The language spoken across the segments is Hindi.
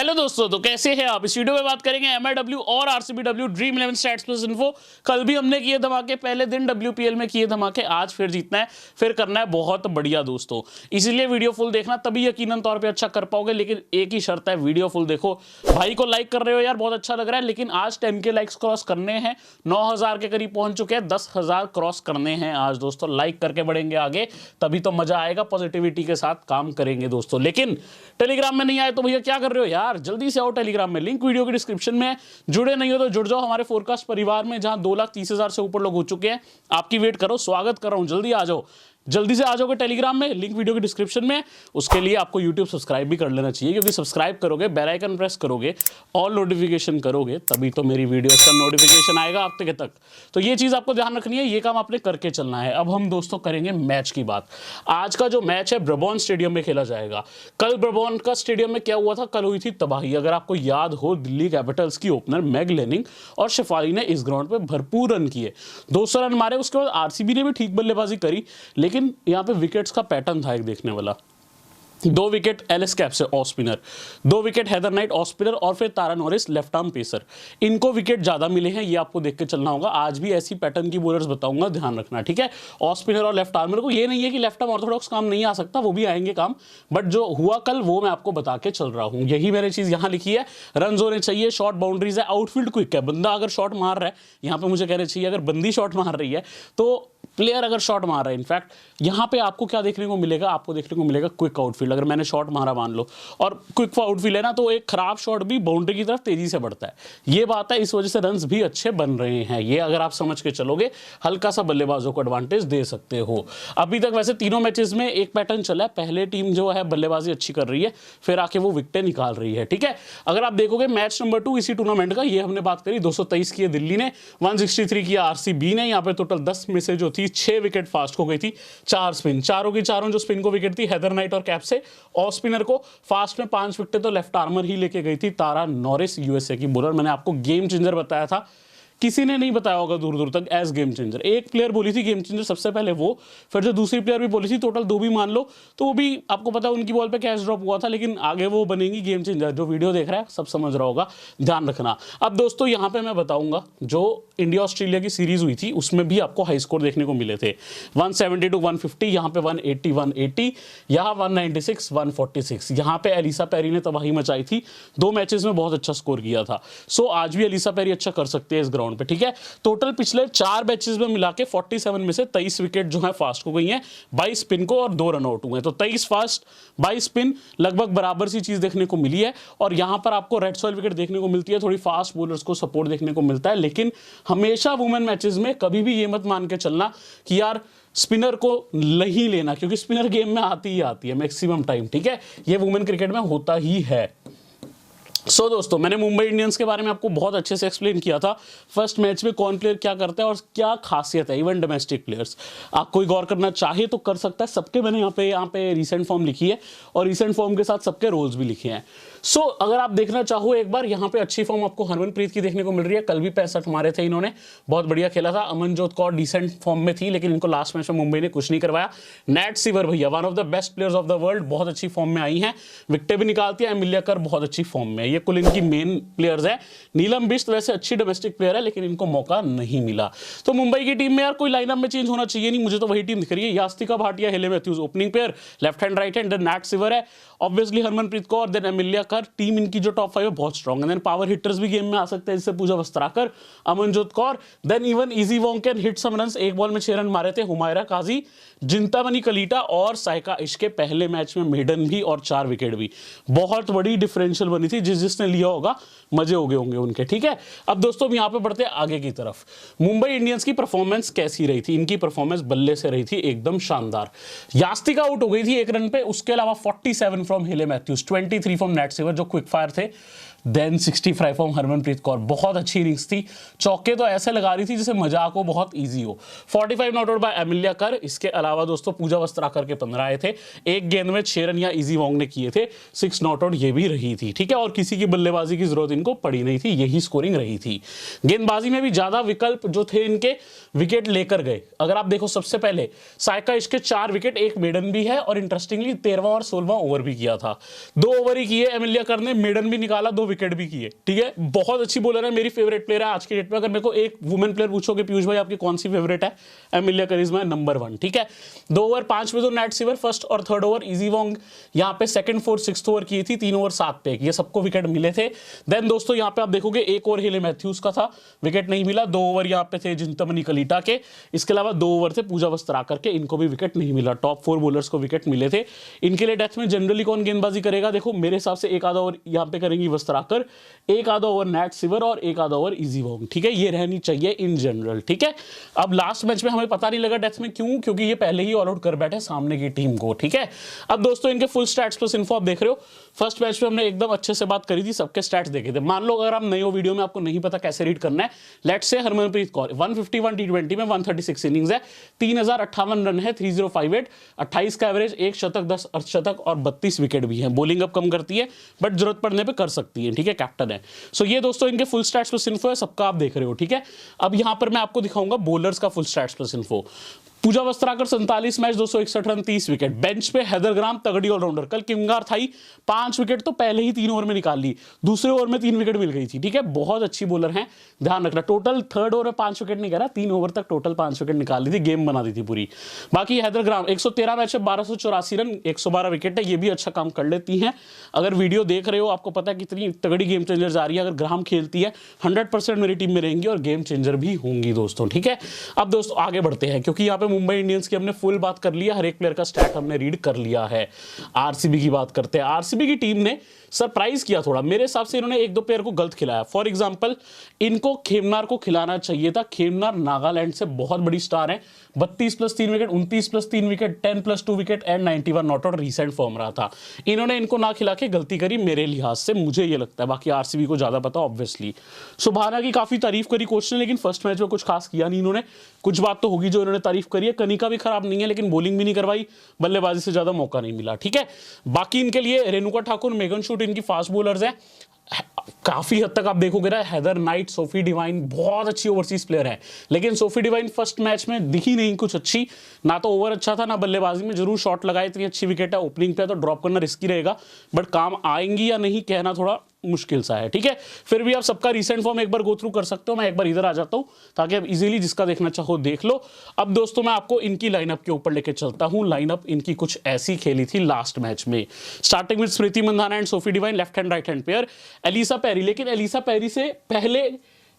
हेलो दोस्तों, तो कैसे हैं आप। इस वीडियो में बात करेंगे एमआईडब्ल्यू और आरसीबीडब्ल्यू ड्रीम 11 स्टैट्स प्लस इन्फो। कल भी हमने किए धमाके, पहले दिन डब्ल्यूपीएल में किए धमाके, आज फिर जीतना है, फिर करना है बहुत बढ़िया दोस्तों। इसीलिए वीडियो फुल देखना, तभी यकीनन तौर पे अच्छा कर पाओगे। लेकिन एक ही शर्त है, वीडियो फुल देखो। भाई को लाइक कर रहे हो यार, बहुत अच्छा लग रहा है, लेकिन आज 10K लाइक्स क्रॉस करने हैं। 9000 के करीब पहुंच चुके हैं, 10,000 क्रॉस करने हैं आज दोस्तों। लाइक करके बढ़ेंगे आगे, तभी तो मजा आएगा। पॉजिटिविटी के साथ काम करेंगे दोस्तों। लेकिन टेलीग्राम में नहीं आए तो भैया क्या कर रहे हो यार, जल्दी से आओ टेलीग्राम में, लिंक वीडियो की डिस्क्रिप्शन में है। जुड़े नहीं हो तो जुड़ जाओ हमारे फोरकास्ट परिवार में, जहां 2,30,000 से ऊपर लोग हो चुके हैं। आपकी वेट करो, स्वागत कर रहा हूं, जल्दी आ जाओ। जल्दी से आ जाओगे टेलीग्राम में, लिंक वीडियो की डिस्क्रिप्शन में। उसके लिए आपको यूट्यूब सब्सक्राइब भी कर लेना चाहिए, क्योंकि सब्सक्राइब करोगे, बेल आइकन प्रेस करोगे, ऑल नोटिफिकेशन करोगे, तभी तो मेरी वीडियो का नोटिफिकेशन आएगा आप तक। तो ये चीज़ आपको ध्यान रखनी है, ये काम आपने करके चलना है। अब हम दोस्तों करेंगे मैच की बात। आज का जो मैच है ब्रबॉर्न स्टेडियम में खेला जाएगा। कल ब्रबॉर्न का स्टेडियम में क्या हुआ था, कल हुई थी तबाही। अगर आपको याद हो, दिल्ली कैपिटल्स की ओपनर मैग लेनिंग और शेफाली ने इस ग्राउंड पे भरपूर रन किए, 200 रन मारे। उसके बाद आरसीबी ने भी ठीक बल्लेबाजी करी, लेकिन यहाँ पे विकेट्स का पैटर्न था एक देखने वाला। 2 wicket Alice Capsey off spinner, 2 wicket Heather Knight off spinner, और फिर Tara Norris left arm pacer. इनको विकेट ज्यादा मिले हैं, ये आपको देख के चलना होगा। आज भी ऐसी पैटर्न की बॉलर्स बताऊंगा, ध्यान रखना, ठीक है। ऑफ स्पिनर और लेफ्ट आर्मर को, ये नहीं है कि लेफ्ट आर्म ऑर्थोडॉक्स काम नहीं आ सकता, वो भी आएंगे काम, बट जो हुआ कल वो मैं आपको बता के चल रहा हूं। यही मैंने चीज यहां लिखी है। रन होने चाहिए, शॉर्ट बाउंड्रीज है, आउटफील्ड क्विक है। बंदा अगर शॉट मार रहा है, यहां पर मुझे कहना चाहिए अगर बंदी शॉट मार रही है, तो प्लेयर अगर शॉट मार रहा है, इनफैक्ट यहां पे आपको क्या देखने को मिलेगा, आपको देखने को मिलेगा क्विक आउटफील्ड। अगर मैंने शॉट मारा मान लो, और क्विक आउटफील्ड है ना, तो एक खराब शॉट भी बाउंड्री की तरफ तेजी से बढ़ता है। ये बात है, इस वजह से रन्स भी अच्छे बन रहे हैं। ये अगर आप समझ के चलोगे, हल्का सा बल्लेबाजों को एडवांटेज दे सकते हो। अभी तक वैसे तीनों मैचेस में एक पैटर्न चला है, पहले टीम जो है बल्लेबाजी अच्छी कर रही है, फिर आके वो विकेटें निकाल रही है, ठीक है। अगर आप देखोगे मैच नंबर 2 इसी टूर्नामेंट का, ये हमने बात करी, 223 किए दिल्ली ने, 163 किया आरसीबी ने। यहाँ पे टोटल 10 में से जो थी 6 विकेट फास्ट हो गई थी, 4 स्पिन, चारों की चारों जो स्पिन को विकेट थी हैदर नाइट और कैप से। ऑफ स्पिनर को फास्ट में 5 विकेट तो लेफ्ट आर्मर ही लेके गई थी, तारा नॉरिस, यूएसए की बॉलर। मैंने आपको गेम चेंजर बताया था, किसी ने नहीं बताया होगा दूर दूर तक एज गेम चेंजर। एक प्लेयर बोली थी गेम चेंजर सबसे पहले वो, फिर जो दूसरी प्लेयर भी बोली थी, टोटल 2 भी मान लो, तो वो भी आपको पता है उनकी बॉल पे कैच ड्रॉप हुआ था, लेकिन आगे वो बनेंगी गेम चेंजर। जो वीडियो देख रहा है सब समझ रहा होगा, ध्यान रखना। अब दोस्तों यहाँ पे मैं बताऊंगा, जो इंडिया ऑस्ट्रेलिया की सीरीज हुई थी उसमें भी आपको हाई स्कोर देखने को मिले थे। 170 to 150, यहाँ पे 180 180, यहाँ 196 146। यहाँ पे एलिसा पेरी ने तबाही मचाई थी, 2 मैचेस में बहुत अच्छा स्कोर किया था। सो आज भी एलिसा पेरी अच्छा कर सकते हैं इस ग्राउंड पे, ठीक है। टोटल पिछले 4 मैचेस में मिला के 47 में से 23 विकेट जो है फास्ट हो गई हैं, 22 स्पिन को और 2 रन आउट हुए हैं। तो 23 फास्ट 22 स्पिन, लगभग बराबर सी चीज देखने को मिली है। और यहां पर आपको रेड सॉइल विकेट देखने को मिलती है, थोड़ी फास्ट बॉलर्स को सपोर्ट देखने को मिलता है। लेकिन हमेशा वुमेन मैचेस में कभी भी ये मत मान के चलना कि यार स्पिनर को नहीं लेना, क्योंकि स्पिनर गेम में आती ही आती है मैक्सिमम टाइम, ठीक है। ये वुमेन क्रिकेट में होता ही है। सो दोस्तों, मैंने मुंबई इंडियंस के बारे में आपको बहुत अच्छे से एक्सप्लेन किया था। फर्स्ट मैच में कौन प्लेयर क्या करता है और क्या खासियत है, इवन डोमेस्टिक प्लेयर्स। आप कोई गौर करना चाहे तो कर सकता है। सबके मैंने यहाँ पे रिसेंट फॉर्म लिखी है, और रिसेंट फॉर्म के साथ सबके रोल्स भी लिखे हैं। सो अगर आप देखना चाहो एक बार, यहाँ पे अच्छी फॉर्म आपको हरमनप्रीत की देखने को मिल रही है। कल भी 65 मारे थे इन्होंने, बहुत बढ़िया खेला था। अमनजोत कौर डिसेंट फॉर्म में थी, लेकिन इनको लास्ट मैच में मुंबई ने कुछ नहीं करवाया। नैट सिवर भैया, one of the best players of the world, बहुत अच्छी फॉर्म में आई हैं, विकेटें भी निकालती है। एमिलिया कर बहुत अच्छी फॉर्म में, ये कुल इनकी मेन प्लेयर्स है। नीलम बिष्ट वैसे अच्छी डोमेस्टिक प्लेयर है, लेकिन इनको मौका नहीं मिला। तो मुंबई की टीम में यार कोई लाइनअप में चेंज होना चाहिए नहीं, मुझे तो वही टीम दिख रही है। Yastika Bhatia, Hayley Matthews opening pair, left hand right hand, then Nat Sciver है, obviously Harmanpreet Kaur, then Amelia Kerr. Team इनकी जो टॉप 5 है बहुत स्ट्रॉन्ग है। देन पावर हिटर्स भी गेम में आ सकते हैं, जैसे Pooja Vastrakar, Amanjot Kaur, then even Issy Wong can hit some runs. एक बॉल में 6 रन मारे थे हुमायरा काजी, जिंतामणि कलीटा और साइका इश्के। पहले मैच में मेडन भी और 4 विकेट भी, बहुत बड़ी डिफरेंशियल बनी थी। जिसने लिया होगा मजे हो गए होंगे उनके, ठीक है। अब दोस्तों यहाँ पे बढ़ते हैं आगे की तरफ। मुंबई इंडियंस की परफॉर्मेंस कैसी रही थी? इनकी परफॉर्मेंस बल्ले से रही थी एकदम शानदार। यास्तिका आउट हो गई थी 1 रन पे, उसके अलावा 47 फ्रॉम हेले मैथ्यूज, 23 फ्रॉम नैट सिवर जो क्विक फायर थे, देन 65 फ्रॉम हरमनप्रीत कौर। बहुत अच्छी इनिंग्स थी, चौके तो ऐसे लगा रही थी जैसे मजाक हो, बहुत इजी हो। 45 नॉट आउट बाय एमिलिया कर। इसके अलावा दोस्तों पूजा वस्त्राकर के 15 आए थे, एक गेंद में 6 रन या इजी वोंग ने किए थे, 6 नॉट आउट ये भी रही थी, ठीक है। और किसी की बल्लेबाजी की जरूरत इनको पड़ी नहीं थी, यही स्कोरिंग रही थी। गेंदबाजी में भी ज्यादा विकल्प जो थे इनके, विकेट लेकर गए। अगर आप देखो सबसे पहले साइका इसके 4 विकेट, एक मेडन भी है, और इंटरेस्टिंगली 13वां और 16वां ओवर भी किया था। 2 ओवर ही किए एमिलिया मल्याकर ने मेडन भी निकाला, 2 विकेट भी किए, ठीक है। बहुत अच्छी बॉलर है, मेरी फेवरेट प्लेयर है आज के डेट में। अगर मेरे को एक वुमेन प्लेयर पूछोगे पीयूष भाई आपकी कौन सी फेवरेट है, एमिलिया करिश्मा नंबर 1, ठीक है। 2 ओवर 5 में तो नैट सिवर फर्स्ट और थर्ड ओवर, इजी वोंग यहाँ पे सेकंड फोर्थ सिक्स्थ ओवर की थी, 3 ओवर 7 पे, ये सबको विकेट मिले थे। देन दोस्तों यहाँ पे आप देखोगे 1 ओवर हेले मैथ्यूज का था, विकेट नहीं मिला। 2 ओवर यहाँ पे थे चिंतामणि कलीटा के, इसके अलावा 2 ओवर थे पूजा वस्त्राकर के, इनको भी विकेट नहीं मिला। टॉप 4 बॉलर्स को विकेट मिले थे। इनके लिए डेथ में जनरली कौन गेंदबाजी करेगा, देखो मेरे हिसाब से 1 आधा ओवर यहाँ पे करेंगी वस्त्राकर, 1 आधा ओवर नैट सिवर और 1 आधा ओवर इजी वोंग, ठीक है। ये रहनी चाहिए इन जनरल, ठीक है। अब लास्ट मैच में हमें पता नहीं लगा डेथ में, क्यों, क्योंकि ये पहले ही ऑल आउट कर बैठे सामने की टीम को, ठीक है। अब दोस्तों इनके फुल स्टैट्स प्लस इन्फो आप देख रहे हो। फर्स्ट मैच में हमने एकदम अच्छे से बात करी थी, सबके स्टैट्स देखे थे। मान लो अगर आप नए हो वीडियो में, आपको नहीं पता कैसे रीड करना है, लेट्स से हरमनप्रीत कौर 151 टी20 में 136 इनिंग्स है, 3058 रन है, 3058, 28 का एवरेज, 1 शतक 10 अर्धशतक और 32 विकेट भी है। बॉलिंग अब कम करती है बट जरूरत पड़ने पे कर सकती है, ठीक है, कैप्टन है। सो ये दोस्तों इनके फुल स्टैट्स प्लस इन्फो है, सबका आप देख रहे हो, ठीक है। अब यहां पर मैं आपको दिखाऊंगा बॉलर्स का full stats plus info. Pooja Vastrakar 47 match 261 run 30 wicket. Bench पे हैदर ग्राम तगड़ी ऑलराउंडर, कल किंगार थाई 5 विकेट तो पहले ही 3 ओवर में निकाल ली, दूसरे ओवर में 3 विकेट मिल गई थी, ठीक है। बहुत अच्छी बॉलर हैं, ध्यान रखना। टोटल थर्ड ओवर में 5 विकेट नहीं करा, 3 ओवर तक टोटल 5 विकेट निकाल ली थी, गेम बना दी थी पूरी। बाकी हैदर ग्राम 113 मैच में 1284 रन, 112 विकेट है, ये भी अच्छा काम कर लेती हैं। अगर वीडियो देख रहे हो आपको पता है कितनी तगड़ी गेम चेंजर जा रही है। अगर ग्राम खेलती है 100% मेरी टीम में रहेंगी और गेम चेंजर भी होंगी दोस्तों, ठीक है। अब दोस्तों आगे बढ़ते हैं, क्योंकि यहाँ पे मुंबई इंडियंस की हमने फुल बात कर लिया, हर एक प्लेयर का स्टैट हमने रीड कर लिया है। आरसीबी की बात करते हैं। आरसीबी की टीम ने सरप्राइज किया थोड़ा, मेरे हिसाब से इन्होंने 1-2 प्लेयर को गलत खिलाया। फॉर एग्जांपल इनको खेमनार को खिलाना चाहिए था। खेमनार नागालैंड से बहुत बड़ी स्टार है, 32 plus 3 wicket, 29 plus 3 wicket, 10 plus 2 wicket and 91 not out, recent form रहा था। इन्होंने इनको ना खिला के गलती करी मेरे लिहाज से, मुझे ये लगता है। बाकी आरसीबी को ज्यादा पता ऑब्वियसली। सुभाना की काफी तारीफ करी कोच ने, लेकिन फर्स्ट मैच में कुछ खास किया नहीं इन्होंने। कुछ बात तो होगी जो इन्होंने तारीफ करी है। कनिका भी खराब नहीं है, लेकिन बॉलिंग भी नहीं करवाई, बल्लेबाजी से ज्यादा मौका नहीं मिला, ठीक है। बाकी इनके लिए रेणुका ठाकुर, मेगन शूट इनकी फास्ट बॉलर्स है। काफी हद तक आप देखोगे ना, हैदर नाइट, सोफी डिवाइन बहुत अच्छी ओवरसीज प्लेयर है, लेकिन सोफी डिवाइन फर्स्ट मैच में दिखी नहीं कुछ अच्छी, ना तो ओवर अच्छा था ना बल्लेबाजी में। जरूर शॉट लगाए, इतनी अच्छी विकेट है, ओपनिंग पे तो ड्रॉप करना रिस्की रहेगा, बट काम आएंगी या नहीं कहना थोड़ा मुश्किल सा है, ठीक है। फिर भी आप सबका रिसेंट फॉर्म एक बार गो थ्रू कर सकते हो। मैं एक बार इधर आ जाता हूं ताकि आप इजीली जिसका देखना चाहो देख लो। अब दोस्तों मैं आपको इनकी लाइनअप के ऊपर लेके चलता हूं। लाइनअप इनकी कुछ ऐसी खेली थी लास्ट मैच में। Starting with Smriti Mandhana and Sophie Devine, left hand right hand pair, Ellyse Perry. लेकिन एलिसा पेरी से पहले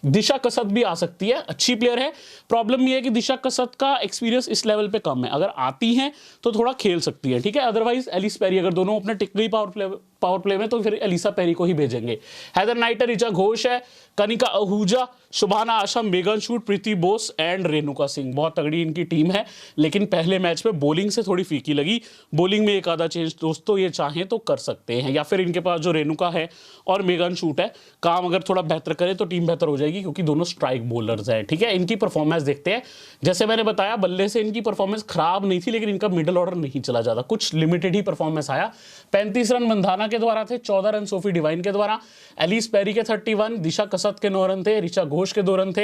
दिशा कसत भी आ सकती है, अच्छी प्लेयर है। प्रॉब्लम ये है कि दिशा कसत का एक्सपीरियंस इस लेवल पे कम है, अगर आती हैं तो थोड़ा खेल सकती है, ठीक है। अदरवाइज एलिस पेरी, अगर दोनों अपने टिक गई पावर प्ले में तो फिर एलिसा पेरी को ही भेजेंगे। हैदर नाइट है, ऋचा घोष है, Kanika Ahuja, Shubhana Asha, Megan Schutt, Preeti Bose and Renuka Singh. बहुत तगड़ी इनकी टीम है, लेकिन पहले मैच में बॉलिंग से थोड़ी फीकी लगी। बॉलिंग में एक आधा चेंज दोस्तों ये चाहें तो कर सकते हैं, या फिर इनके पास जो रेणुका है और मेगन शूट है, काम अगर थोड़ा बेहतर करे तो टीम बेहतर हो जाएगी, क्योंकि दोनों स्ट्राइक बॉलर्स हैं, ठीक है। इनकी परफॉर्मेंस देखते हैं। जैसे मैंने बताया बल्ले से इनकी परफॉर्मेंस खराब नहीं थी, लेकिन इनका मिडिल ऑर्डर नहीं चला जाता, कुछ लिमिटेड ही परफॉर्मेंस आया। 35 रन मंधाना के द्वारा थे, 14 रन सोफी डिवाइन के द्वारा, एलिस पेरी के 31, दिशा कसत के 9 रन थे, ऋचा घोष के 2 रन थे,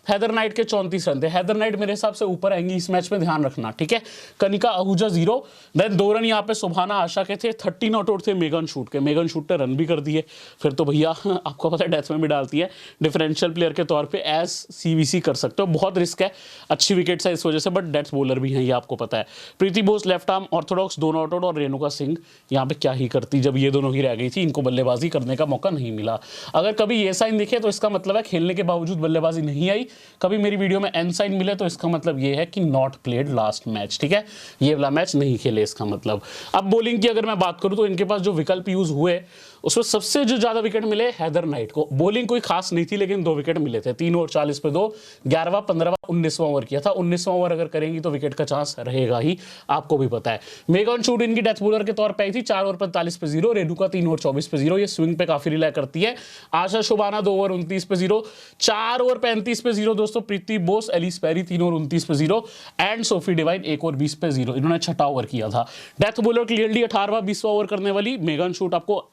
हैदर नाइट के 34 रन थे। हैदर नाइट मेरे हिसाब से ऊपर आएंगी इस मैच में, ध्यान रखना, ठीक है। कनिका आहूजा 0, देन 2 रन यहाँ पे शुभाना आशा के थे, 30 नॉट आउट थे मेगन शूट के। मेगन शूट ने रन भी कर दिए, फिर तो भैया आपको पता है डेथ में भी डालती है। डिफरेंशियल प्लेयर के तौर पे एज सीवीसी कर सकते हो, बहुत रिस्क है, अच्छी विकेट्स है इस वजह से, बट डेथ बॉलर भी हैं, ये आपको पता है। Preeti Bose left arm orthodox, 2 not out, और रेणुका सिंह यहाँ पे क्या ही करती जब ये दोनों ही रह गई थी, इनको बल्लेबाजी करने का मौका नहीं मिला। अगर कभी ये साइन दिखे तो इसका मतलब है खेलने के बावजूद बल्लेबाजी नहीं आई। कभी मेरी वीडियो में एन साइन मिले तो इसका मतलब ये है कि नॉट प्लेड लास्ट मैच, ठीक है, ये वाला मैच नहीं खेले इसका मतलब। अब बॉलिंग की अगर मैं बात करूं तो इनके पास जो विकल्प यूज हुए उसमें सबसे जो ज्यादा विकेट मिले हैदर नाइट को। बॉलिंग कोई खास नहीं थी, लेकिन 2 विकेट मिले थे, 3 ओवर 40 पे 2, 11वां 15वां 19वां ओवर किया था। 19वां ओवर अगर करेंगी तो विकेट का चांस रहेगा ही, आपको भी पता है। मेगन शूट इनकी डेथ बॉलर के तौर पे आई थी, 4 ओवर 45 पे 0, रेणुका 3 ओवर 24 पे 0, ये स्विंग पे काफी रिलाई करती है। आशा शुभाना 2 ओवर 29 पे 0, 4 ओवर 35 पे 0 दोस्तों, प्रीति बोस, एलिस पेरी 3 ओवर 29 पे 0 एंड सोफी डिवाइन 1 ओवर 20 पे 0, इन्होंने 6वां ओवर किया था। डेथ बॉलर क्लियरली 18वां 20वां ओवर करने वाली मेगन शूट आपको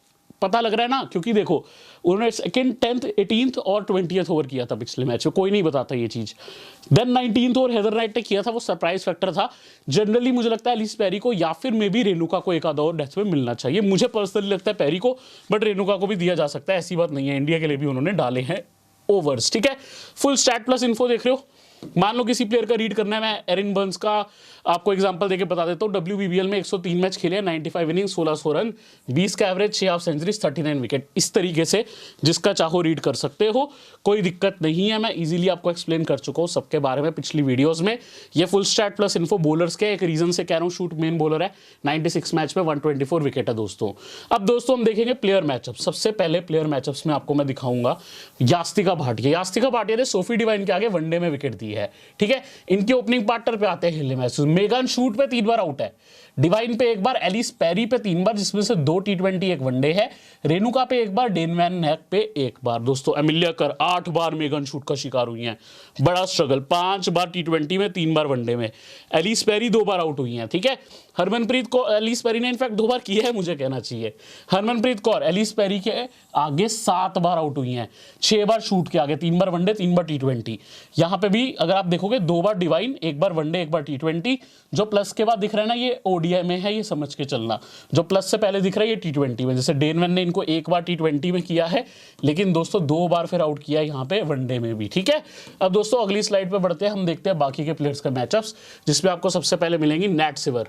पता लग रहा है ना, क्योंकि देखो उन्होंने सेकंड, 10th, 18th और 20th ओवर किया था पिछले मैच में, कोई नहीं बताता ये चीज़। Then 19th over Heather Knight ने किया था, वो सरप्राइज फैक्टर था। जनरली मुझे लगता है एलिस पेरी को या फिर मे बी रेणुका को एक आधा और डेथ में मिलना चाहिए, मुझे पर्सनली लगता है पेरी को, बट रेणुका को भी दिया जा सकता है, ऐसी बात नहीं है। इंडिया के लिए भी उन्होंने डाले हैं ओवर्स, ठीक है। फुल स्टैट प्लस इन्फो देख रहे हो। मान लो किसी प्लेयर का रीड करना है, मैं एरिन बर्न्स का आपको एग्जांपल देके बता देता हूँ। WBBL में 103 मैच खेले, 95 इनिंग, 1600 रन, 20 का एवरेज, 6 हाफ सेंचुरीज, 39 विकेट। इस तरीके से जिसका चाहो रीड कर सकते हो, कोई दिक्कत नहीं है। मैं इजीली आपको एक्सप्लेन कर चुका हूँ सबके बारे में पिछली वीडियोस में। ये full stat plus info bowlers के एक रीजन से कह रहा हूँ। शूट मेन बॉलर है, 96 मैच में 124 विकेट है दोस्तों। अब दोस्तों हम देखेंगे प्लेयर मैचअप। सबसे पहले प्लेयर मैचअप्स में आपको मैं दिखाऊंगा यास्तिका भाटिया। यास्तिका भाटिया ने सोफी डिवाइन के आगे वनडे में विकेट दी है, ठीक है। इनके ओपनिंग पार्टनर पे आते हैं हेले मैथ्यूज। मेगन शूट पे 3 बार आउट है, डिवाइन पे 1 बार, एलिस पेरी पे 3 बार, जिसमें से 2 T20 1 वनडे है, रेणुका पे 1 बार, डेन वैन हैक पे 1 बार। दोस्तों एमिलिया कर 8 बार मेगन शूट का शिकार हुई हैं, बड़ा स्ट्रगल। 5 बार T20 में, 3 बार वनडे में। एलिस पेरी 2 बार आउट हुई हैं, ठीक है। हरमनप्रीत कौर, एलिस पेरी ने इनफैक्ट 2 बार किया है, मुझे कहना चाहिए। हरमनप्रीत कौर एलिस पेरी के आगे 7 बार आउट हुई हैं, 6 बार शूट के आगे, 3 बार वनडे, 3 बार T20। यहां पे भी अगर आप देखोगे 2 बार डिवाइन, 1 बार वनडे, 1 बार T20। जो प्लस के बाद दिख रहा है ना, ये ओडीआई में है, ये समझ के चलना। जो प्लस से पहले दिख रहा है ये T20 में, जैसे डेन वैन ने इनको 1 बार T20 में किया है, लेकिन दोस्तों 2 बार फिर आउट किया यहाँ पे वनडे में भी, ठीक है। अब दोस्तों अगली स्लाइड पे बढ़ते हैं, हम देखते हैं बाकी के प्लेयर्स का मैचअप्स, जिसमें आपको सबसे पहले मिलेंगी नैट सिवर।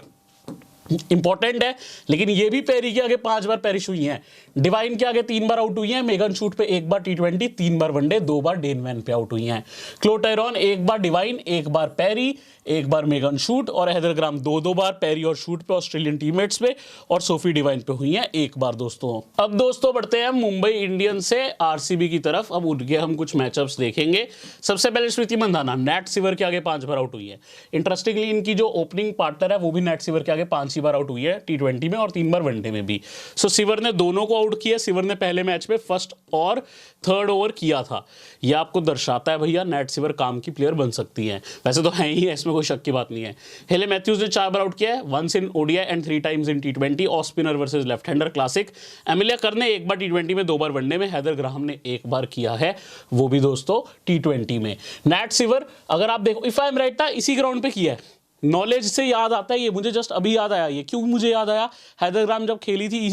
इंपॉर्टेंट है, लेकिन ये भी पेरी के आगे 5 बार पेरिश हुई हैं, डिवाइन के आगे 3 बार आउट हुई हैं, मेगन शूट पे 1 बार T20, 3 बार वनडे, 2 बार डेन वैन पे आउट हुई हैं। क्लो टायरॉन 1 बार डिवाइन, 1 बार पेरी, 1 बार मेगन शूट, और हेदर ग्राम 2 बार पेरी और शूट पे ऑस्ट्रेलियन टीममेट्स पे, और सोफी डिवाइन पे हुई हैं 1 बार दोस्तों। अब दोस्तों बढ़ते हैं मुंबई इंडियंस से आरसीबी की तरफ। अब उनके हम कुछ मैचअप्स देखेंगे। सबसे पहले स्मृति मंदाना नैट सिवर के आगे 5 बार आउट हुई है। इंटरेस्टिंगली इनकी जो ओपनिंग पार्टनर है वो भी नैट सिवर के आगे 5 बार आउट हुई है, T20 में और 3 बार वनडे में भी। सो सिवर ने दोनों को आउट किया। सिवर ने पहले मैच में फर्स्ट और थर्ड ओवर किया था। यह आपको दर्शाता है भैया नैट सिवर काम की प्लेयर बन सकती है, वैसे तो है ही है, इसमें कोई शक की बात नहीं है। हेले मैथ्यूज ने 4 बार आउट किया है, 1 in ODI and 3 times in T20। Off spinner versus left hander classic. Amelia Kerr ने 1 बार T20 में, 2 बार वनडे में। हेदर ग्राहम ने 1 बार किया है, वो भी दोस्तों T20 में। नैट सिवर अगर आप देखो, इफ आई एम राइट था, इसी ग्राउंड पे किया है। नॉलेज से याद आता है ये, मुझे जस्ट अभी याद आया। ये क्यों मुझे याद आया, हैदर ग्राम जब खेली थी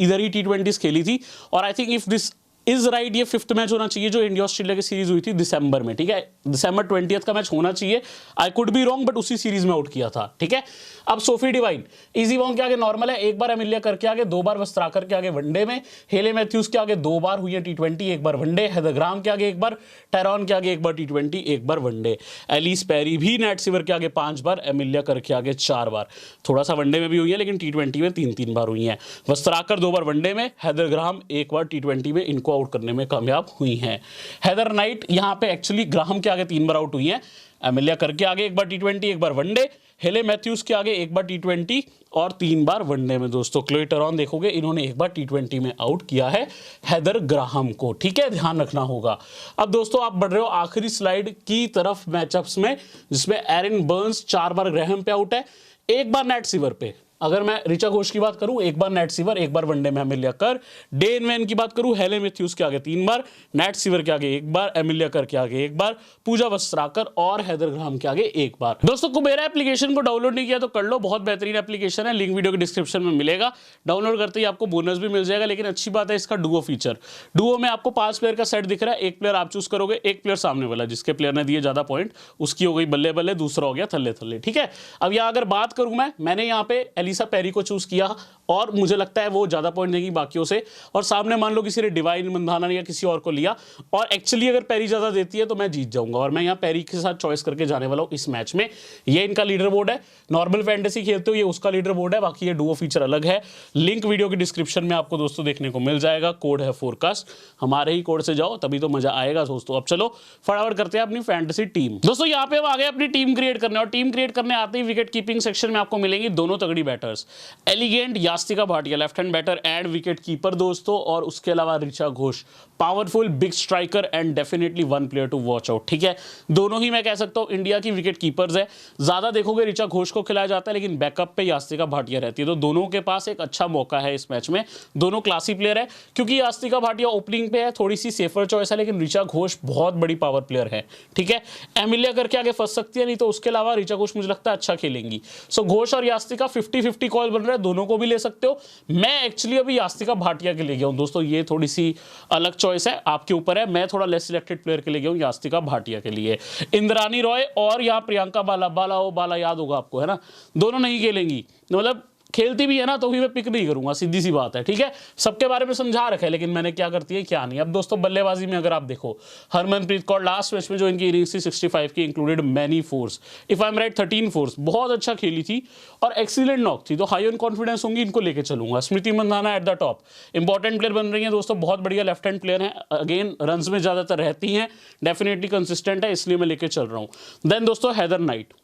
इधर ही T20 खेली थी, और I think if this is right ये 5th मैच होना चाहिए जो इंडिया ऑस्ट्रेलिया की सीरीज हुई थी दिसंबर में, ठीक है। दिसंबर 20th का मैच होना चाहिए। I could be wrong, but उसी सीरीज में आउट किया था, ठीक है। अब सोफी डिवाइन इजी वॉन्ग के आगे नॉर्मल है, 1 बार एमिलिया करके आगे, 2 बार वस्त्राकर के आगे वनडे में। हेले मैथ्यूज के आगे 2 बार हुई है T20, 1 बार वनडे। हेदर ग्राम के आगे 1 बार, टायरॉन के आगे 1 बार T20, 1 बार वनडे। एलिस पेरी भी नैट सिवर के आगे 5 बार, एमिलिया करके आगे 4 बार। थोड़ा सा वनडे में भी हुई है, लेकिन T20 में 3 बार हुई है। वस्त्राकर 2 बार वनडे में, हेदर ग्राहम 1 बार T20 में इनको आउट करने में कामयाब हुई हैं। हेदर नाइट यहां पे एक्चुअली ग्राहम के आगे 3 बार आउट हुई हैं, एमिलिया करके आगे 1 बार T20, 1 बार वनडे। हेले मैथ्यूज के आगे 1 बार T20 और 3 बार वनडे में दोस्तों। क्लोई टैरॉन देखोगे इन्होंने 1 बार T20 में आउट किया है हेदर ग्राहम को, ठीक है, ध्यान रखना होगा। अब दोस्तों आप बढ़ रहे हो आखिरी स्लाइड की तरफ मैचअप्स में, जिसमें एरिन बर्न्स 4 बार ग्राहम पे आउट है, 1 बार नैट सिवर पे। अगर मैं ऋचा घोष की बात करूं, 1 बार नैट सिवर, 1 बार वनडे में एमिलिया कर। डेन वैन की बात करूं, हेले मैथ्यूज के आगे 3 बार, नैट सिवर के आगे 1 बार, एमिलिया कर के आगे 1 बार, पूजा वस्त्राकर और हेदर ग्राहम के आगे 1 बार। दोस्तों को मेरा एप्लीकेशन को डाउनलोड नहीं किया तो कर लो, बहुत बेहतरीन एप्लीकेशन है, लिंक वीडियो के डिस्क्रिप्शन में मिलेगा। डाउनलोड करते ही आपको बोनस भी मिल जाएगा, लेकिन अच्छी बात है इसका डुओ फीचर। डुओ में आपको 5 प्लेयर का सेट दिख रहा है, 1 प्लेयर आप चूज करोगे, 1 प्लेयर सामने वाला, जिसके प्लेयर ने दिए ज्यादा पॉइंट उसकी हो गई बल्ले बल्ले, दूसरा हो गया थल्ले थल्ले, ठीक है। अब यहाँ अगर बात करूं मैंने यहाँ पे एलिसा पेरी को चूज किया, और मुझे लगता है वो ज्यादा पॉइंट देगी बाकियों से, और सामने मान लो किसी ने डिवाइन मंदाना या किसी और को लिया, और एक्चुअली अगर पेरी ज्यादा देती है तो मैं जीत जाऊंगा, और मैं यहाँ पेरी के साथ चॉइस करके जाने वाला हूँ इस मैच में। ये इनका लीडर बोर्ड है, नॉर्मल फैंटेसी खेलते हो ये उसका लीडर बोर्ड है, बाकी ये डुओ फीचर अलग है। लिंक वीडियो के डिस्क्रिप्शन में आपको दोस्तों देखने को मिल जाएगा, कोड है फोरकास्ट, हमारे ही कोड से जाओ तभी तो मजा आएगा दोस्तों। अब चलो फटाफट करते हैं अपनी फैंटेसी टीम। दोस्तों यहाँ पे आ गए अपनी टीम क्रिएट करने, और टीम क्रिएट करने आते ही विकेट कीपिंग सेक्शन में आपको मिलेंगी दोनों तगड़ी batters. Batters, elegant Yastika Bhatia left hand batter and wicket keeper दोस्तों, और उसके अलावा Richa Ghosh powerful big striker and definitely one player to watch out. ठीक है, दोनों ही मैं कह सकता हूं इंडिया की विकेट कीपर्स है। ज्यादा देखोगे ऋचा घोष को खिलाया जाता है, लेकिन बैकअप पे यास्तिका भाटिया रहती है, तो दोनों के पास एक अच्छा मौका है इस मैच में। दोनों क्लासी प्लेयर है, क्योंकि यास्तिका भाटिया ओपनिंग पे है, थोड़ी सी सेफर चॉइस है, लेकिन ऋचा घोष बहुत बड़ी पावर प्लेयर है। ठीक है, एमिलिया करके आगे फंस सकती है, नहीं तो उसके अलावा ऋचा घोष मुझे लगता है अच्छा खेलेंगी। सो घोष और यास्तिका 50-50 कॉल बन रहा है, दोनों को भी ले सकते हो। मैं एक्चुअली अभी यास्तिका भाटिया के लिए गया हूं दोस्तों, ये थोड़ी सी अलग चॉइस है, आपके ऊपर है। मैं थोड़ा लेस सिलेक्टेड प्लेयर के लिए गया हूं यास्तिका भाटिया के लिए। इंद्रानी रॉय और यहाँ प्रियंका बाला याद होगा आपको, है ना, दोनों नहीं खेलेंगी, मतलब खेलती भी है ना तो भी मैं पिक नहीं करूंगा, सीधी सी बात है। ठीक है, सबके बारे में समझा रखा है, लेकिन मैंने क्या करती है क्या नहीं। अब दोस्तों बल्लेबाजी में अगर आप देखो, हरमनप्रीत कौर लास्ट मैच में जो इनकी इनिंग्स थी 65 की, included many force, if I am right 13 force, बहुत अच्छा खेली थी और एक्सीलेंट नॉक थी, तो हाई ऑन कॉन्फिडेंस होंगी, इनको लेके चलूंगा। Smriti Mandhana at the top, important player बन रही है दोस्तों, बहुत बढ़िया लेफ्ट हैंड प्लेयर है, अगेन रन में ज्यादातर रहती हैं, डेफिनेटली कंसिस्टेंट है, इसलिए मैं लेके चल रहा हूं। देन दोस्तों हैदर नाइट,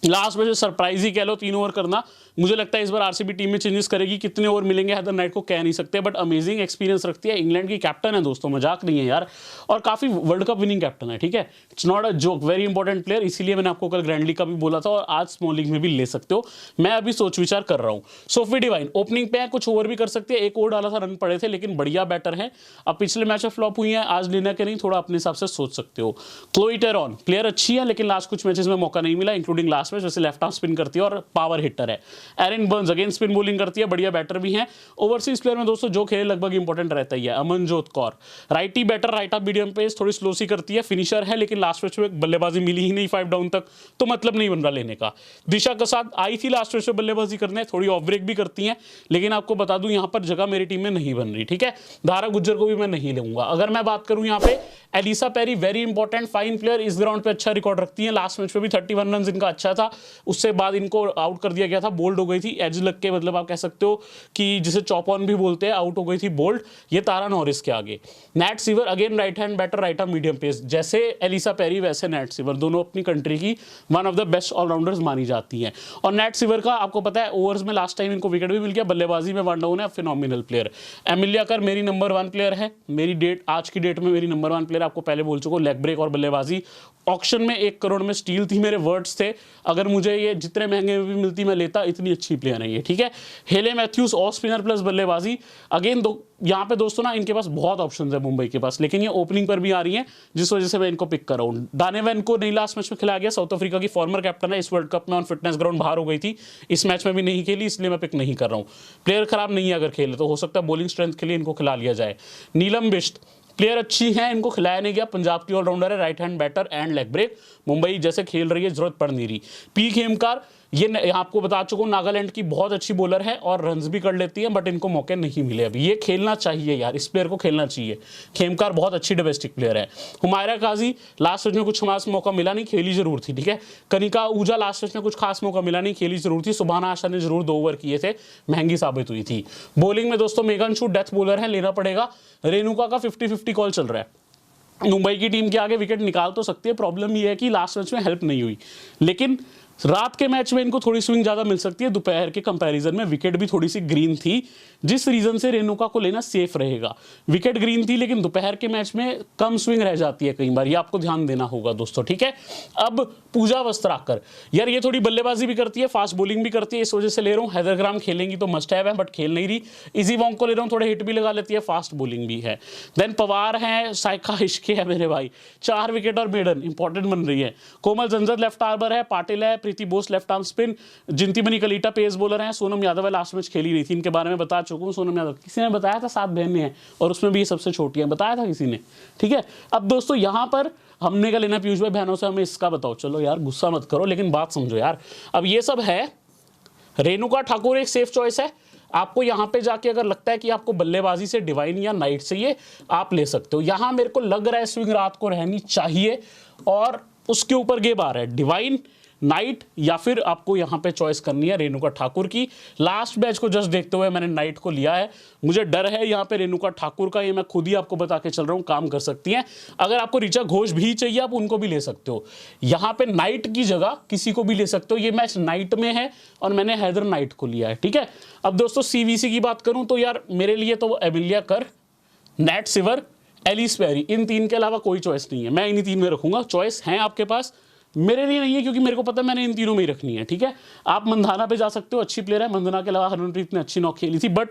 लास्ट में जो सरप्राइज ही कह लो, 3 ओवर करना, मुझे लगता है इस बार आरसीबी टीम में चेंजेस करेगी। कितने ओवर मिलेंगे हैदर नाइट को कह नहीं सकते, बट अमेजिंग एक्सपीरियंस रखती है, इंग्लैंड की कैप्टन है दोस्तों, मजाक नहीं है यार, और काफी वर्ल्ड कप विनिंग कैप्टन है। ठीक है, it's not a joke, very important player, इसीलिए मैंने आपको कल ग्रैंड लीग का भी बोला था और आज स्मॉल लीग में भी ले सकते हो। मैं अभी सोच विचार कर रहा हूं। सोफी डिवाइन ओपनिंग पे है, कुछ ओवर भी कर सकती है, 1 ओवर डाला था, रन पड़े थे, लेकिन बढ़िया बैटर है। अब पिछले मैच में फ्लॉप हुई है, आज लेना के नहीं, थोड़ा अपने हिसाब से सोच सकते हो। क्लोई टेरॉन प्लेयर अच्छी है, लेकिन लास्ट कुछ मैचेस में मौका नहीं मिला, इंक्लूडिंग लास्ट मैच, वैसे लेफ्ट आर्म स्पिन करती है और पावर हिटर है। Erin Burns again spin bowling करती है, बढ़िया बैटर भी है। ओवरसीज प्लेयर में दोस्तों जो खेले लगभग इंपॉर्टेंट रहता ही है। Amanjot Kaur righty batter, right off medium pace, थोड़ी स्लो सी करती है, फिनिशर है, लेकिन लास्ट मैच में बल्लेबाजी मिली ही नहीं 5 डाउन तक, तो मतलब नहीं बन रहा लेने का। दिशा कसाद आई थी लास्ट मैच में बल्लेबाजी करने, थोड़ी ऑफ ब्रेक भी करती है, लेकिन आपको बता दूं यहां पर जगह मेरी टीम में नहीं बन रही। ठीक है, धारा गुज्जर को भी मैं नहीं लूंगा। अगर मैं बात करूं यहां पे Ellyse Perry, very important fine player, इस ग्राउंड पे अच्छा रिकॉर्ड रखती है, लास्ट मैच में भी 31 रन इनका अच्छा था, उससे बाद इनको आउट कर दिया गया था, बोल्ड हो गई थी, एज लग के, मतलब आप कह सकते हो कि जिसे चॉप ऑन भी बोलते हैं, आउट हो गई थी बोल्ड, ये तारा नॉरिस के आगे। Nat Sciver again right hand batter, right arm medium pace, जैसे एलिसा पेरी वैसे नैट सीवर, दोनों अपनी कंट्री की one of the best allrounders मानी जाती हैं। और नैट सीवर का आपको पता है ओवर्स में लास्ट टाइम इनको विकेट भी मिल गया, बल्लेबाजी में वन डाउन है, फिनोमिनल प्लेयर। एमिलिया कर मेरी नंबर 1 प्लेयर है, मेरी डेट आज की डेट में मेरी नंबर 1 प्लेयर, आपको पहले बोल चुका हूं, लेग ब्रेक और बल्लेबाजी। ऑक्शन में 1 करोड़ में स्टील थी, मेरे वर्ड्स थे, अगर मुझे ये जितने महंगे में भी मिलती मैं लेता, इतनी अच्छी प्लेयर है ये। ठीक है, हेले मैथ्यूज ऑफ स्पिनर प्लस बल्लेबाजी, अगेन यहाँ पे दोस्तों ना इनके पास बहुत ऑप्शंस है मुंबई के पास, लेकिन ये ओपनिंग पर भी आ रही है, जिस वजह से मैं इनको पिक कर रहा हूँ। डानेवन को नहीं लास्ट मैच में खिलाया गया, साउथ अफ्रीका की फॉर्मर कैप्टन है, इस वर्ल्ड कप में ऑन फिटनेस ग्राउंड बाहर हो गई थी, इस मैच में भी नहीं खेली, इसलिए मैं पिक नहीं कर रहा हूँ। प्लेयर खराब नहीं है, अगर खेले तो हो सकता है बॉलिंग स्ट्रेंथ के लिए इनको खिला लिया जाए। नीलम बिष्ट प्लेयर अच्छी है, इनको खिलाया नहीं गया, पंजाब की ऑलराउंडर है, right hand batter and leg break, Mumbai जैसे खेल रही है जरूरत पड़ नहीं रही। पी खेमकार, ये आपको बता चुका हूं, नागालैंड की बहुत अच्छी बॉलर है और रन्स भी कर लेती है, बट इनको मौके नहीं मिले अभी। ये खेलना चाहिए यार, इस प्लेयर को खेलना चाहिए। खेमकार बहुत अच्छी डोमेस्टिक प्लेयर है। हुमायरा काजी लास्ट मैच में कुछ खास मौका मिला नहीं, खेली जरूर थी। ठीक है, कनिका ऊजा लास्ट मैच में कुछ खास मौका मिला नहीं, खेली जरूर थी। सुभाना आशा ने जरूर 2 ओवर किए थे, महंगी साबित हुई थी। बॉलिंग में दोस्तों मेगन शू डेथ बॉलर है, लेना पड़ेगा। रेणुका का 50-50 कॉल चल रहा है, मुंबई की टीम के आगे विकेट निकाल तो सकती है, प्रॉब्लम यह है कि लास्ट मैच में हेल्प नहीं हुई, लेकिन रात के मैच में इनको थोड़ी स्विंग ज्यादा मिल सकती है, दोपहर के कंपैरिजन में विकेट भी थोड़ी सी ग्रीन थी, जिस रीजन से रेणुका को लेना सेफ रहेगा। विकेट ग्रीन थी, लेकिन दोपहर के मैच में कम स्विंग रह जाती है कई बार, ये आपको ध्यान देना होगा दोस्तों। ठीक है, अब पूजा वस्त्राकर, यार ये थोड़ी बल्लेबाजी भी करती है, फास्ट बॉलिंग भी करती है, इस वजह से ले रहा हूँ। हैदरग्राम खेलेंगी तो मस्ट हैव है, बट खेल नहीं रही। इजी वॉन्ग को ले रहा हूँ, थोड़े हिट भी लगा लेती है, फास्ट बॉलिंग भी है। देन पवार है, साइका हिश्के है मेरे भाई, 4 विकेट और मेडन इंपॉर्टेंट बन रही है। कोमल जंजर लेफ्ट आर्मर है, पाटिल है, Preeti Bose left arm spin, Jintimani Kalita pace bowler है, सोनम यादव है, लास्ट मैच खेली रही थी, इनके बारे में बता चुका हूं। सोनम यादव किसी ने बताया था 7 बहनें हैं और उसमें भी ये सबसे छोटी है, बताया था किसी ने। ठीक है, अब दोस्तों यहां पर हमने क्या लेना पीयूष भाई बहनों से, हमें इसका बताओ। चलो यार गुस्सा मत करो, लेकिन बात समझो यार। अब ये सब है, रेणुका ठाकुर एक सेफ चॉइस है, आपको यहां पे जाके अगर लगता है कि आपको बल्लेबाजी से डिवाइन या नाइट चाहिए, आप ले सकते हो। यहां मेरे को लग रहा है स्विंग रात को रहनी चाहिए, और उसके ऊपर गेम आ रहा है डिवाइन नाइट या फिर आपको यहाँ पे चॉइस करनी है रेणुका ठाकुर की। लास्ट मैच को जस्ट देखते हुए मैंने नाइट को लिया है, मुझे डर है यहाँ पे रेणुका ठाकुर का, ये मैं खुद ही आपको बता के चल रहा हूँ, काम कर सकती हैं। अगर आपको ऋचा घोष भी चाहिए आप उनको भी ले सकते हो, यहाँ पे नाइट की जगह किसी को भी ले सकते हो। ये मैच नाइट में है और मैंने हैदर नाइट को लिया है, ठीक है। अब दोस्तों सीवीसी की बात करूं तो यार मेरे लिए तो एमिलिया कर, नैट सिवर, एलिस पेरी, इन तीन के अलावा कोई चॉइस नहीं है। मैं इन्हीं तीन में रखूंगा, चॉइस है आपके पास, मेरे लिए नहीं है क्योंकि मेरे को पता है मैंने इन तीनों में ही रखनी है, ठीक है। आप मंधाना पे जा सकते हो, अच्छी प्लेयर है, मंधाना के अलावा हरमनप्रीत ने अच्छी नॉक खेली थी, बट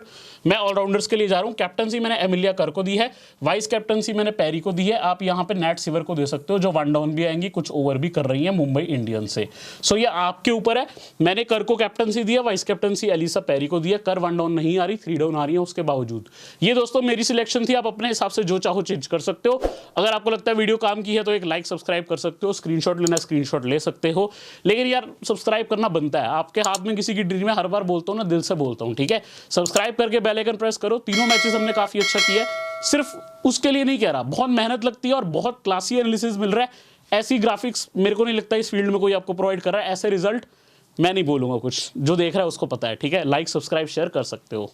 मैं ऑलराउंडर्स के लिए जा रहा हूँ। कैप्टनसी मैंने एमिलिया कर को दी है, वाइस कैप्टनसी मैंने पेरी को दी है। आप यहाँ पे नैट सिवर को दे सकते हो जो वन डाउन भी आएंगी, कुछ ओवर भी कर रही है मुंबई इंडियंस से। सो ये आपके ऊपर है। मैंने कर को कैप्टनसी दिया, वाइस कैप्टनसी एलिसा पेरी को दिया। कर वन डाउन नहीं आ रही, 3 डाउन आ रही है उसके बावजूद। ये दोस्तों मेरी सिलेक्शन थी, आप अपने हिसाब से जो चाहो चेंज कर सकते हो। अगर आपको लगता है वीडियो काम की है तो एक लाइक सब्सक्राइब कर सकते हो, स्क्रीनशॉट लेना स्क्रीनशॉट ले सकते हो, लेकिन यार सब्सक्राइब करना बनता है। आपके हाथ में किसी की ड्रीम है, हर बार बोलता हूं ना, दिल से बोलता हूं, ठीक है। सब्सक्राइब करके बेल आइकन प्रेस करो। तीनों मैचेस हमने काफी अच्छा किया है, सिर्फ उसके लिए नहीं कह रहा, बहुत मेहनत लगती है और बहुत क्लासी एनालिसिस मिल रहा है। ऐसी ग्राफिक्स मेरे को नहीं लगता इस फील्ड में कोई आपको प्रोवाइड कर रहा है, ऐसे रिजल्ट मैं नहीं बोलूंगा कुछ, जो देख रहा है उसको पता है, ठीक है। लाइक सब्सक्राइब शेयर कर सकते हो।